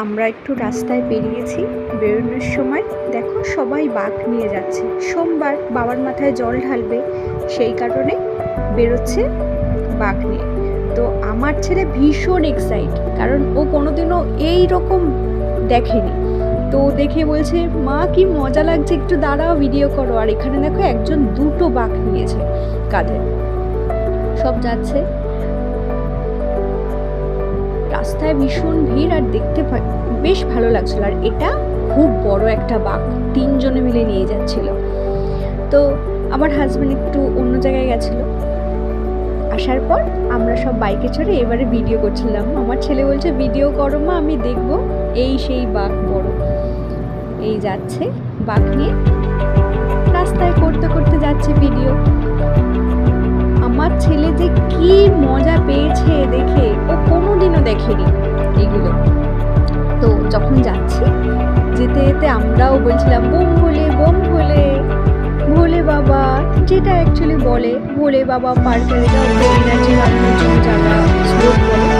আমরা একটু রাস্তায় বেরিয়েছি, বেরোনোর সময় দেখো সবাই বাঁক নিয়ে যাচ্ছে। সোমবার বাবার মাথায় জল ঢালবে, সেই কারণে বেরোচ্ছে বাঁক নিয়ে। তো আমার ছেলে ভীষণ এক্সাইট, কারণ ও কোনোদিনও এই রকম দেখেনি। তো দেখে বলছে, মা কি মজা লাগছে, একটু দাঁড়াও ভিডিও করো। আর এখানে দেখো একজন দুটো বাঁক নিয়েছে কাঁধে, সব যাচ্ছে। রাস্তায় ভীষণ ভিড়, আর দেখতে বেশ ভালো লাগছিল। আর এটা খুব বড় একটা বাঁক, তিনজনে মিলে নিয়ে যাচ্ছিল। তো আমার হাজব্যান্ড একটু অন্য জায়গায় গেছিল, আসার পর আমরা সব বাইকে চড়ে এবারে ভিডিও করছিলাম। আমার ছেলে বলছে, ভিডিও করো মা, আমি দেখবো। এই সেই বাঁক বড়, এই যাচ্ছে বাঁক নিয়ে, রাস্তায় করতে করতে যাচ্ছে ভিডিও। আমার ছেলে যে কি মজা পেয়েছে দেখে, ও কোনোদিনও দেখেনি এগুলো। তো যখন যাচ্ছি, যেতে যেতে আমরাও বলছিলাম বোম ভোলে বোম ভোলে, ভোলে বাবা, যেটা অ্যাকচুয়ালি বলে ভোলে বাবা পার করে দাও, এনার্জি বাড়ানোর জন্য যারা শ্লোক বলে